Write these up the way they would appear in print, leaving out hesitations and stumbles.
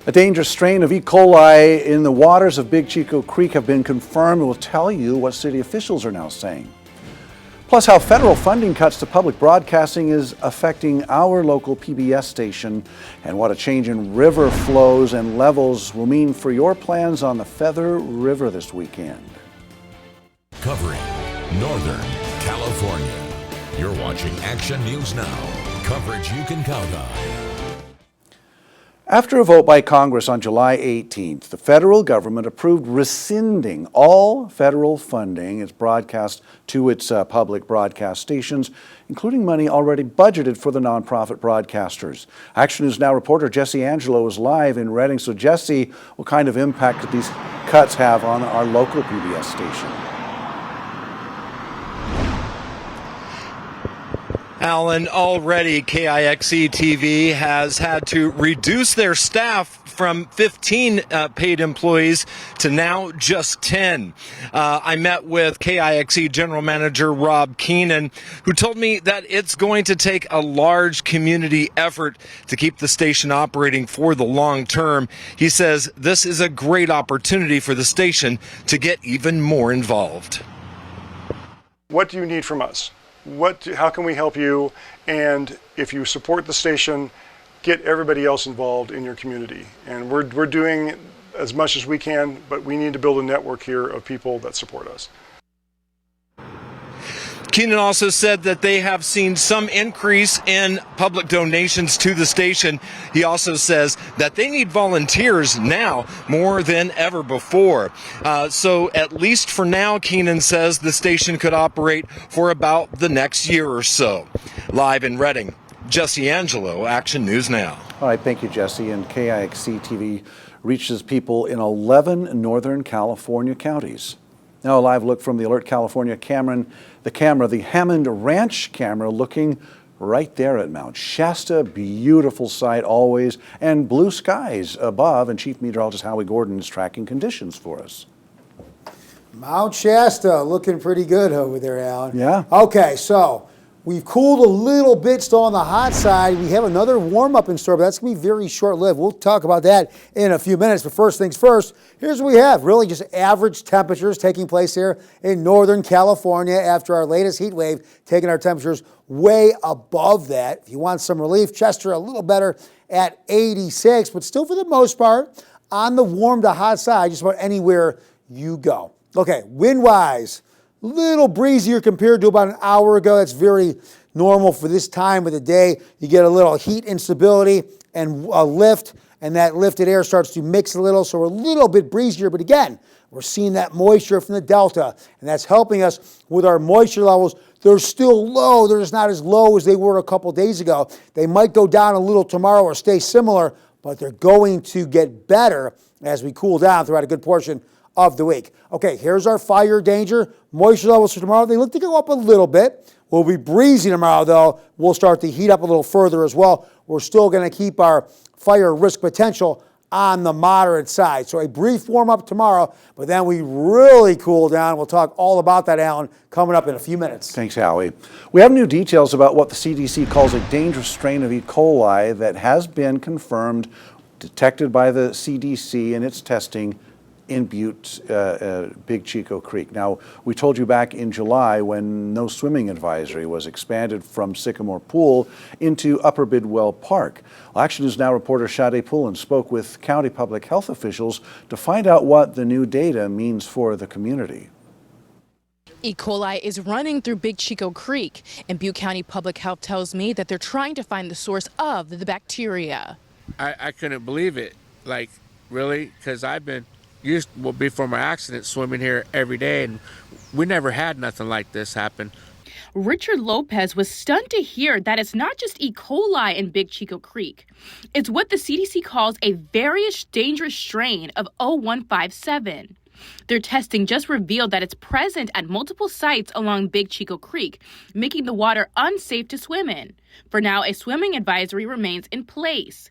A dangerous strain of E. coli in the waters of Big Chico Creek have been confirmed. We'll tell you what city officials are now saying. Plus, how federal funding cuts to public broadcasting is affecting our local PBS station, and what a change in river flows and levels will mean for your plans on the Feather River this weekend. Covering Northern California. You're watching Action News Now. Coverage you can count on. After a vote by Congress on July 18th, the federal government approved rescinding all federal funding it's broadcast to its public broadcast stations, including money already budgeted for the nonprofit broadcasters. Action News Now reporter Jesse Angelo is live in Redding. So Jesse, what kind of impact did these cuts have on our local PBS station? Alan, already KIXE TV has had to reduce their staff from 15 paid employees to now just 10. I met with KIXE General Manager Rob Keenan, who told me that it's going to take a large community effort to keep the station operating for the long term. He says this is a great opportunity for the station to get even more involved. What do you need from us? How can we help you? And if you support the station, get everybody else involved in your community. And we're doing as much as we can, but we need to build a network here of people that support us. Keenan also said that they have seen some increase in public donations to the station. He also says that they need volunteers now more than ever before. So at least for now, Keenan says the station could operate for about the next year or so. Live in Redding, Jesse Angelo, Action News Now. All right, thank you, Jesse. And KIXE TV reaches people in 11 Northern California counties. Now a live look from the Alert California the Hammond Ranch camera, looking right there at Mount Shasta. Beautiful sight always, and blue skies above. And Chief Meteorologist Howie Gordon is tracking conditions for us. Mount Shasta looking pretty good over there, Alan. Yeah. Okay, so we've cooled a little bit, still on the hot side. We have another warm-up in store, but that's going to be very short-lived. We'll talk about that in a few minutes. But first things first, here's what we have. Really just average temperatures taking place here in Northern California after our latest heat wave, taking our temperatures way above that. If you want some relief, Chester a little better at 86, but still for the most part on the warm to hot side, just about anywhere you go. Okay, wind-wise, little breezier compared to about an hour ago. That's very normal for this time of the day. You get a little heat instability and a lift, and that lifted air starts to mix a little, so we're a little bit breezier. But again, we're seeing that moisture from the delta, and that's helping us with our moisture levels. They're still low. They're just not as low as they were a couple days ago. They might go down a little tomorrow or stay similar, but they're going to get better as we cool down throughout a good portion of the week. Okay, here's our fire danger. Moisture levels for tomorrow, they look to go up a little bit. We'll be breezy tomorrow, though. We'll start to heat up a little further as well. We're still going to keep our fire risk potential on the moderate side. So a brief warm-up tomorrow, but then we really cool down. We'll talk all about that, Alan, coming up in a few minutes. Thanks, Howie. We have new details about what the CDC calls a dangerous strain of E. coli that has been confirmed, detected by the CDC in its testing in Butte, Big Chico Creek. Now, we told you back in July when no swimming advisory was expanded from Sycamore Pool into Upper Bidwell Park. Well, Action News Now reporter Sade Poulin spoke with county public health officials to find out what the new data means for the community. E. coli is running through Big Chico Creek, and Butte County Public Health tells me that they're trying to find the source of the bacteria. I couldn't believe it, like, really, because I've been before my accident swimming here every day, and we never had nothing like this happen. Richard Lopez was stunned to hear that it's not just E. coli in Big Chico Creek. It's what the CDC calls a very dangerous strain of 0157. Their testing just revealed that it's present at multiple sites along Big Chico Creek, making the water unsafe to swim in. For now, a swimming advisory remains in place.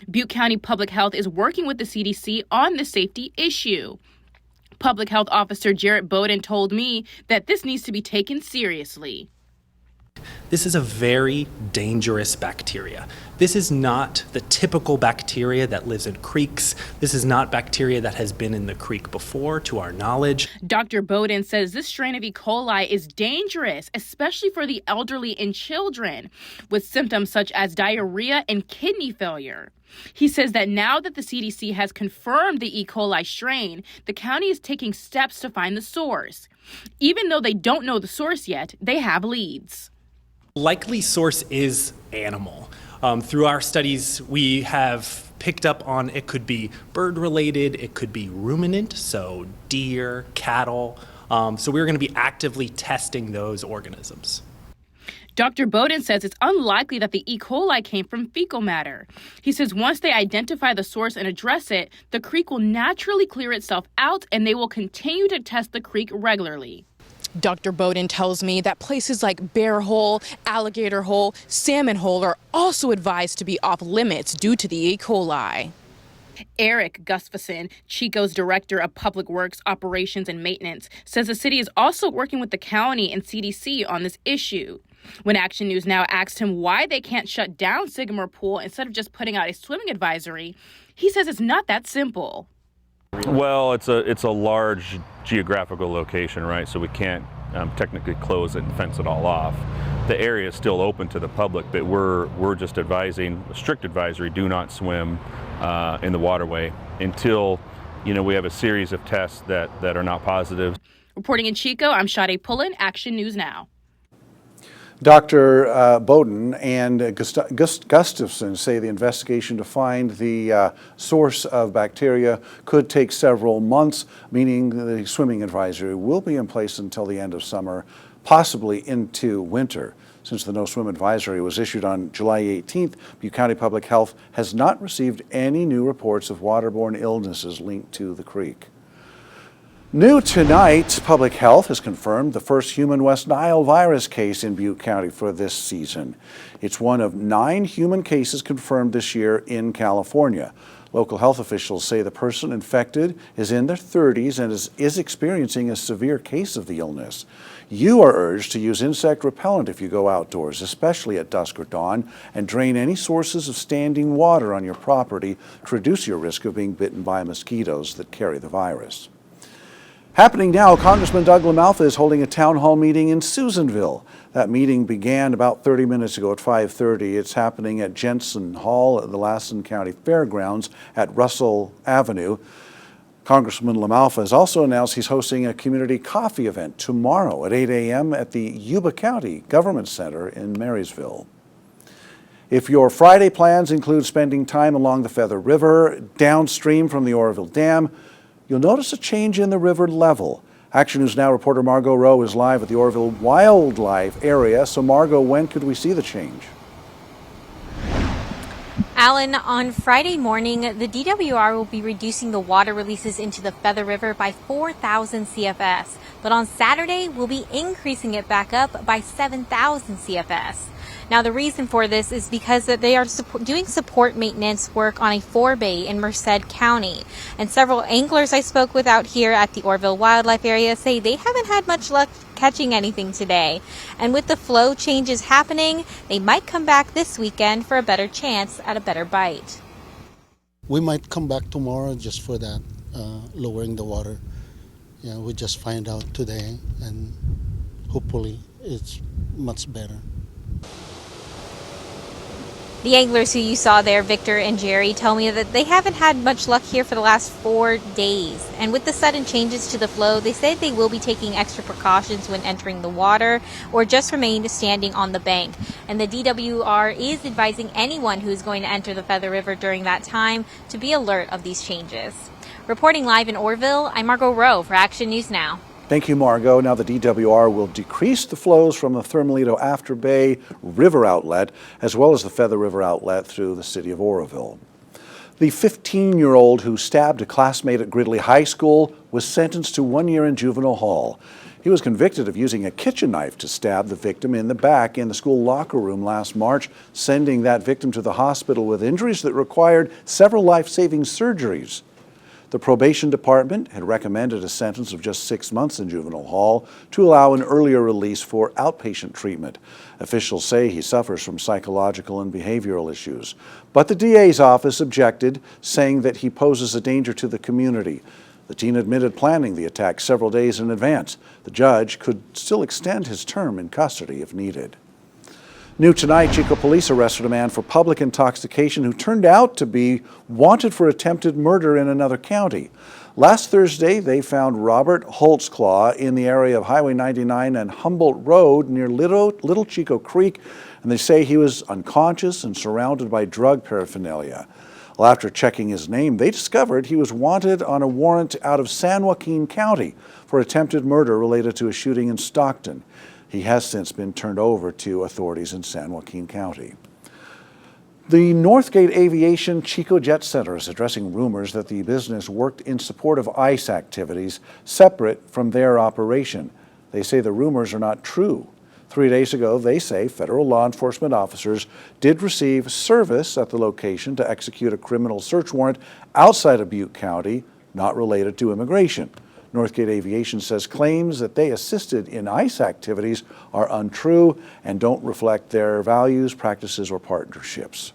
Butte County Public Health is working with the CDC on the safety issue. Public Health Officer Jarrett Bowden told me that this needs to be taken seriously. This is a very dangerous bacteria. This is not the typical bacteria that lives in creeks. This is not bacteria that has been in the creek before, to our knowledge. Dr. Bowden says this strain of E. coli is dangerous, especially for the elderly and children, with symptoms such as diarrhea and kidney failure. He says that now that the CDC has confirmed the E. coli strain, the county is taking steps to find the source. Even though they don't know the source yet, they have leads. Likely source is animal. Through our studies, we have picked up on it could be bird-related, it could be ruminant, so deer, cattle. So we're going to be actively testing those organisms. Dr. Bowden says it's unlikely that the E. coli came from fecal matter. He says once they identify the source and address it, the creek will naturally clear itself out and they will continue to test the creek regularly. Dr. Bowden tells me that places like Bear Hole, Alligator Hole, Salmon Hole are also advised to be off limits due to the E. coli. Eric Gustafson, Chico's Director of Public Works Operations and Maintenance, says the city is also working with the county and CDC on this issue. When Action News Now asked him why they can't shut down Sycamore Pool instead of just putting out a swimming advisory, he says it's not that simple. Well, it's a large geographical location, right? So we can't technically close it and fence it all off. The area is still open to the public, but we're just advising, a strict advisory, do not swim in the waterway until we have a series of tests that are not positive. Reporting in Chico, I'm Sade Pullen, Action News Now. Dr. Bowden and Gustafson say the investigation to find the source of bacteria could take several months, meaning the swimming advisory will be in place until the end of summer, possibly into winter. Since the no swim advisory was issued on July 18th, Butte County Public Health has not received any new reports of waterborne illnesses linked to the creek. New tonight, Public Health has confirmed the first human West Nile virus case in Butte County for this season. It's one of 9 human cases confirmed this year in California. Local health officials say the person infected is in their 30s and is experiencing a severe case of the illness. You are urged to use insect repellent if you go outdoors, especially at dusk or dawn, and drain any sources of standing water on your property to reduce your risk of being bitten by mosquitoes that carry the virus. Happening now, Congressman Doug LaMalfa is holding a town hall meeting in Susanville. That meeting began about 30 minutes ago at 5:30. It's happening at Jensen Hall at the Lassen County Fairgrounds at Russell Avenue. Congressman LaMalfa has also announced he's hosting a community coffee event tomorrow at 8 a.m. at the Yuba County Government Center in Marysville. If your Friday plans include spending time along the Feather River, downstream from the Oroville Dam, you'll notice a change in the river level. Action News Now reporter Margot Rowe is live at the Oroville Wildlife area. So Margot, when could we see the change? Alan, on Friday morning, the DWR will be reducing the water releases into the Feather River by 4,000 CFS. But on Saturday, we'll be increasing it back up by 7,000 CFS. Now, the reason for this is because they are doing support maintenance work on a forebay in Merced County. And several anglers I spoke with out here at the Oroville Wildlife area say they haven't had much luck catching anything today. And with the flow changes happening, they might come back this weekend for a better chance at a better bite. We might come back tomorrow just for that, lowering the water. We just find out today, and hopefully it's much better. The anglers who you saw there, Victor and Jerry, tell me that they haven't had much luck here for the last 4 days. And with the sudden changes to the flow, they said they will be taking extra precautions when entering the water or just remain standing on the bank. And the DWR is advising anyone who is going to enter the Feather River during that time to be alert of these changes. Reporting live in Oroville, I'm Margot Rowe for Action News Now. Thank you, Margot. Now the DWR will decrease the flows from the Thermalito Afterbay River outlet as well as the Feather River outlet through the city of Oroville. The 15-year-old who stabbed a classmate at Gridley High School was sentenced to 1 year in juvenile hall. He was convicted of using a kitchen knife to stab the victim in the back in the school locker room last March, sending that victim to the hospital with injuries that required several life-saving surgeries. The probation department had recommended a sentence of just 6 months in juvenile hall to allow an earlier release for outpatient treatment. Officials say he suffers from psychological and behavioral issues. But the DA's office objected, saying that he poses a danger to the community. The teen admitted planning the attack several days in advance. The judge could still extend his term in custody if needed. New tonight, Chico police arrested a man for public intoxication who turned out to be wanted for attempted murder in another county. Last Thursday, they found Robert Holtzclaw in the area of Highway 99 and Humboldt Road near Little Chico Creek, and they say he was unconscious and surrounded by drug paraphernalia. Well, after checking his name, they discovered he was wanted on a warrant out of San Joaquin County for attempted murder related to a shooting in Stockton. He has since been turned over to authorities in San Joaquin County. The Northgate Aviation Chico Jet Center is addressing rumors that the business worked in support of ICE activities separate from their operation. They say the rumors are not true. 3 days ago, they say federal law enforcement officers did receive service at the location to execute a criminal search warrant outside of Butte County, not related to immigration. Northgate Aviation says claims that they assisted in ICE activities are untrue and don't reflect their values, practices, or partnerships.